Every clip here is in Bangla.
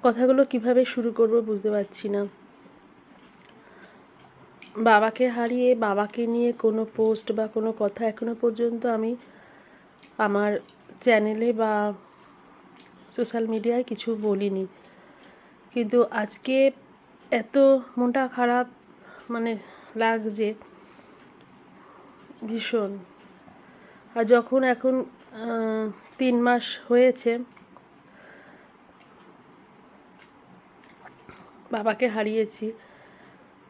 কথাগুলো কিভাবে শুরু করব বুঝতে পারছি না। বাবাকে হারিয়ে বাবাকে নিয়ে কোনো পোস্ট বা কোনো কথা এখনো পর্যন্ত আমি আমার চ্যানেলে বা সোশ্যাল মিডিয়ায় কিছু বলিনি, কিন্তু আজকে এত মনটা খারাপ মানে লাগছে ভীষণ। আর যখন এখন 3 মাস হয়েছে বাবাকে হারিয়েছি,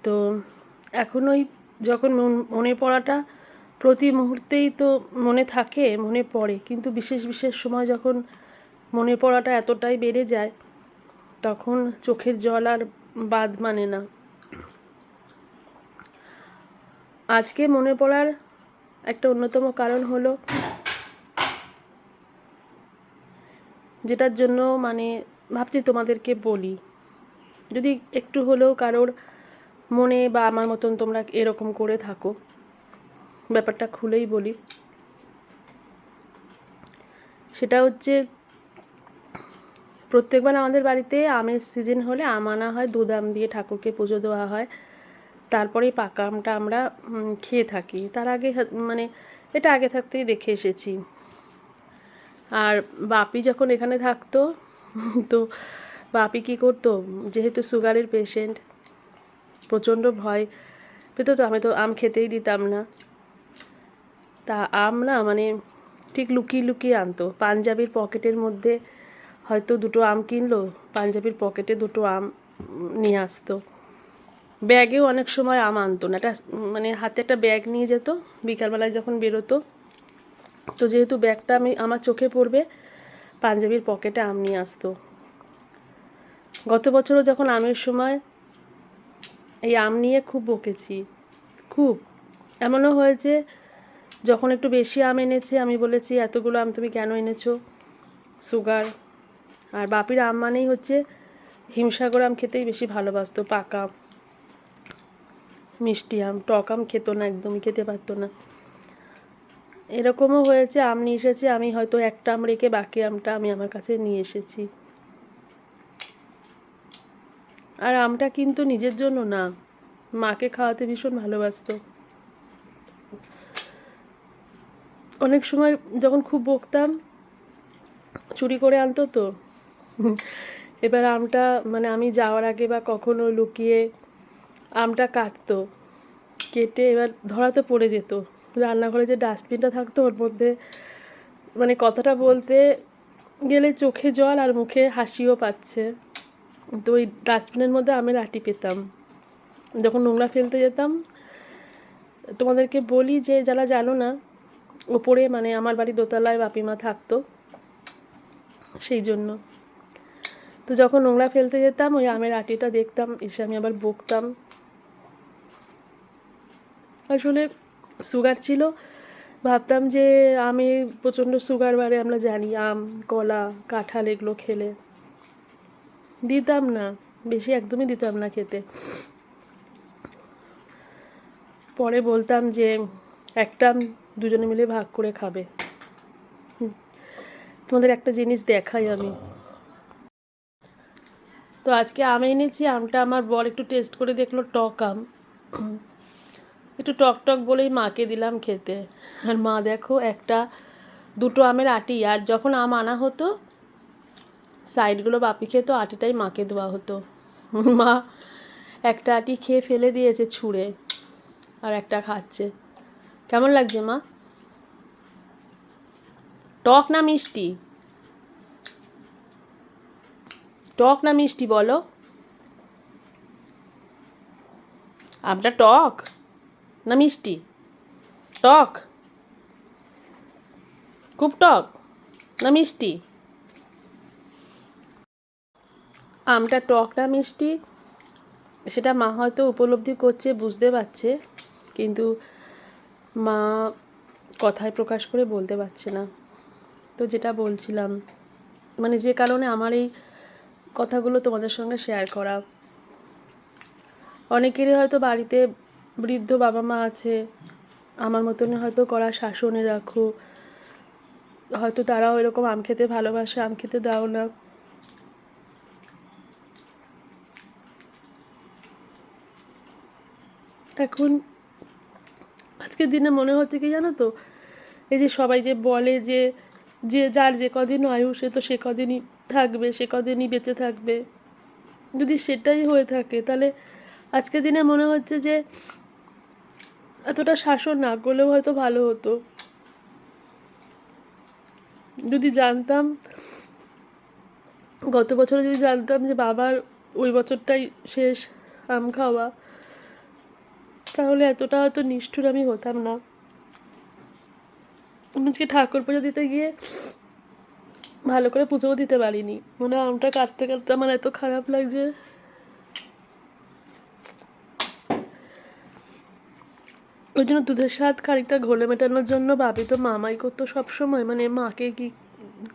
তো এখন ওই যখন মনে পড়াটা প্রতি মুহূর্তেই তো মনে থাকে, মনে পড়ে, কিন্তু বিশেষ বিশেষ সময় যখন মনে পড়াটা এতটাই বেড়ে যায় তখন চোখের জল আর বাদ মানে না। আজকে মনে পড়ার একটা অন্যতম কারণ হলো, যেটার জন্য মানে ভাবছি তোমাদেরকে বলি, যদি একটু হলেও কারোর মনে বা আমার মতন তোমরা এরকম করে থাকো, ব্যাপারটা খুলেই বলি। সেটা হচ্ছে, প্রত্যেকবার আমাদের বাড়িতে আমের সিজন হলে আম আনা হয়, দুধ আম দিয়ে ঠাকুরকে পুজো দেওয়া হয়, তারপরেই পাকা আমটা আমরা খেয়ে থাকি। তার আগে মানে এটা আগে থাকতেই দেখে এসেছি। আর বাপি যখন এখানে থাকতো তো বাপি কী করতো, যেহেতু সুগারের পেশেন্ট, প্রচণ্ড ভয় পেতো, তো আমি তো আম খেতেই দিতাম না। তা আম না মানে ঠিক লুকিয়ে লুকিয়ে আনতো, পাঞ্জাবির পকেটের মধ্যে হয়তো 2টো আম কিনলো, পাঞ্জাবির পকেটে 2টো আম নিয়ে আসতো। ব্যাগেও অনেক সময় আম আনতো না, একটা মানে হাতে একটা ব্যাগ নিয়ে যেত বিকালবেলায় যখন বেরোতো, তো যেহেতু ব্যাগটা আমার চোখে পড়বে, পাঞ্জাবির পকেটে আম নিয়ে আসতো। গত বছরও যখন আমের সময় এই আম নিয়ে খুব বকেছি, খুব। এমনও হয়েছে যখন একটু বেশি আম এনেছে আমি বলেছি এতগুলো আম তুমি কেন এনেছো, সুগার। আর বাপির আম মানেই হচ্ছে হিমসাগর আম খেতেই বেশি ভালোবাসতো, পাকা মিষ্টি আম, টক আম খেতো না, একদমই খেতে পারতো না। এরকমও হয়েছে আম নিয়ে এসেছি, আমি হয়তো একটা আম রেখে বাকি আমটা আমি আমার কাছে নিয়ে এসেছি। আর আমটা কিন্তু নিজের জন্য না, মাকে খাওয়াতে ভীষণ ভালোবাসতো। অনেক সময় যখন খুব বকতাম চুরি করে আনতো তো, এবার আমটা মানে আমি যাওয়ার আগে বা কখনো লুকিয়ে আমটা কাটতো, কেটে এবার ধরা তো পড়ে যেত। রান্নাঘরে যে ডাস্টবিনটা থাকতো ওর মধ্যে মানে কথাটা বলতে গেলে চোখে জল আর মুখে হাসিও পাচ্ছে, তো ওই ডাস্টবিনের মধ্যে আমের আঁটি পেতাম যখন নোংরা ফেলতে যেতাম। তোমাদেরকে বলি যে যারা জানো না, ওপরে মানে আমার বাড়ি দোতলায় বাপিমা থাকতো, সেই জন্য তো যখন নোংরা ফেলতে যেতাম ওই আমের আঁটিটা দেখতাম, এসে আমি আবার বকতাম। আসলে সুগার ছিল, ভাবতাম যে আমি প্রচণ্ড সুগার বাড়ে, আমরা জানি আম, কলা, কাঁঠাল এগুলো খেলে। দিতাম না বেশি, একদমই দিতাম না খেতে। পরে বলতাম যে একটা দুজনে মিলে ভাগ করে খাবে। তোমাদের একটা জিনিস দেখাই আমি, তো আজকে আম এনেছি, আমটা আমার বর একটু টেস্ট করে দেখলো, টক আম, একটু টক টক বলেই মাকে দিলাম খেতে। আর মা দেখো 1-2টো আমের আঁটি, আর যখন আম আনা হতো সাইডগুলো বাপি খেতো, আঁটিটাই মাকে দেওয়া হতো। মা একটা আঁটি খেয়ে ফেলে দিয়েছে ছুঁড়ে, আর একটা খাচ্ছে। কেমন লাগছে মা? টক না মিষ্টি? টক না মিষ্টি বলো? আমটা টক না মিষ্টি? টক, খুব টক না মিষ্টি? আমটা টক না মিষ্টি সেটা মা হয়তো উপলব্ধি করছে, বুঝতে পারছে, কিন্তু মা কথায় প্রকাশ করে বলতে পারছে না। তো যেটা বলছিলাম, মানে যে কারণে আমার এই কথাগুলো তোমাদের সঙ্গে শেয়ার করা। অনেকেরই হয়তো বাড়িতে বৃদ্ধ বাবা মা আছে, আমার মতনই হয়তো করা শাসনে রাখো, হয়তো তারাও এরকম আম খেতে ভালোবাসে, আম খেতে দাও না। এখন আজকের দিনে মনে হচ্ছে কি জানো তো, এই যে সবাই যে বলে যে যে যার যে কদিন আয়ু সে তো সে কদিনই থাকবে, সে কদিনই বেঁচে থাকবে, যদি সেটাই হয়ে থাকে তাহলে আজকের দিনে মনে হচ্ছে যে এতটা শাসন না করলেও হয়তো ভালো হতো। যদি জানতাম, গত বছরে যদি জানতাম যে বাবার ওই বছরটাই শেষ আম খাওয়া, তাহলে এতটা হয়তো নিষ্ঠুর আমি হতাম না। আজকে ঠাকুর পুজো দিতে গিয়ে ভালো করে পুজোও দিতে পারিনি, মনে হয় আমটা কাটতে কাটতে আমার এত খারাপ লাগছে। ওই জন্য দুধের স্বাদ খানিকটা ঘোলে মেটানোর জন্য ভাবি তো মামাই করতো সবসময়, মানে মাকে কি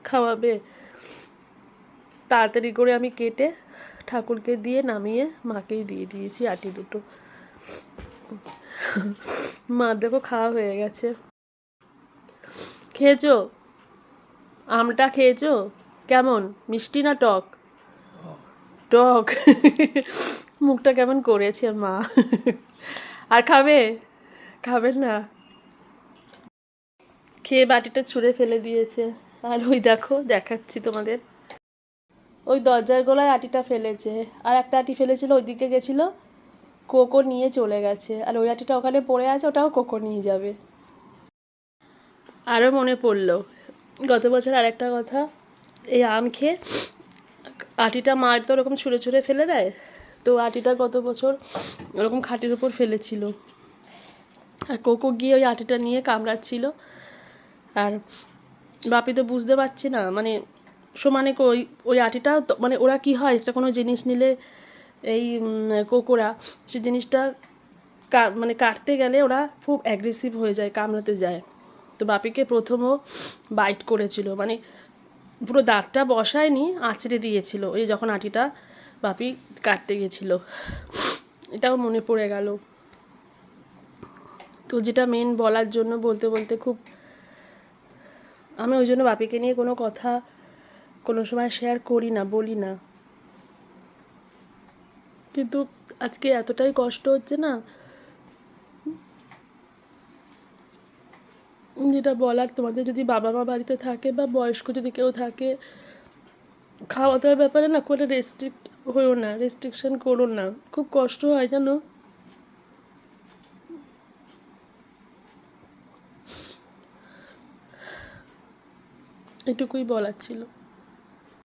খাওয়াবে, তাড়াতাড়ি করে আমি কেটে ঠাকুরকে দিয়ে নামিয়ে মাকেই দিয়ে দিয়েছি আটি দুটো। মা দেখো খাওয়া হয়ে গেছে। খেয়েছো? আমটা খেয়েছো? কেমন, মিষ্টি না টক? টক। মুখটা কেমন করেছে মা। আর খাবে? খাবেন না? খেয়ে বাটিটা ছুঁড়ে ফেলে দিয়েছে। আর ওই দেখো, দেখাচ্ছি তোমাদের, ওই দরজার গোলায় আটিটা ফেলেছে, আর একটা আটি ফেলেছিল ওইদিকে গেছিলো, কোকো নিয়ে চলে গেছে, আর ওই আটিটা ওখানে পড়ে আছে, ওটাও কোকো নিয়ে যাবে। আরও মনে পড়লো গত বছর আর একটা কথা, এই আম খেয়ে আটিটা মার তো ওরকম ছুঁড়ে ছুঁড়ে ফেলে দেয়, তো আটিটা গত বছর ওরকম খাটের উপর ফেলেছিল, আর কোকো গিয়ে ওই আটিটা নিয়ে কামড়াচ্ছিল, আর বাপি তো বুঝতে পারছে না, মানে সমানে ওই ওই আটিটা মানে ওরা কি হয়, একটা কোনো জিনিস নিলে এই কোকোরা সে জিনিসটা মানে কাটতে গেলে ওরা খুব অ্যাগ্রেসিভ হয়ে যায়, কামড়াতে যায়। তো বাপিকে প্রথমও বাইট করেছিল, মানে পুরো দাঁতটা বসায়নি, আঁচড়ে দিয়েছিল এই যখন আটিটা বাপি কাটতে গেছিলো। এটাও মনে পড়ে গেল। তো যেটা মেন বলার জন্য বলতে বলতে খুব, আমি ওই জন্য বাপিকে নিয়ে কোনো কথা কোনো সময় শেয়ার করি না, বলি না, কিন্তু আজকে এতটাই কষ্ট হচ্ছে না, যেটা বলার। তোমাদের যদি বাবা মা বাড়িতে থাকে বা বয়স্ক যদি কেউ থাকে, খাওয়া দাওয়ার ব্যাপারে না কোনো রেস্ট্রিক্ট হয়েও না, রেস্ট্রিকশন করো না, খুব কষ্ট হয় জানো। এটুকুই বলার ছিল।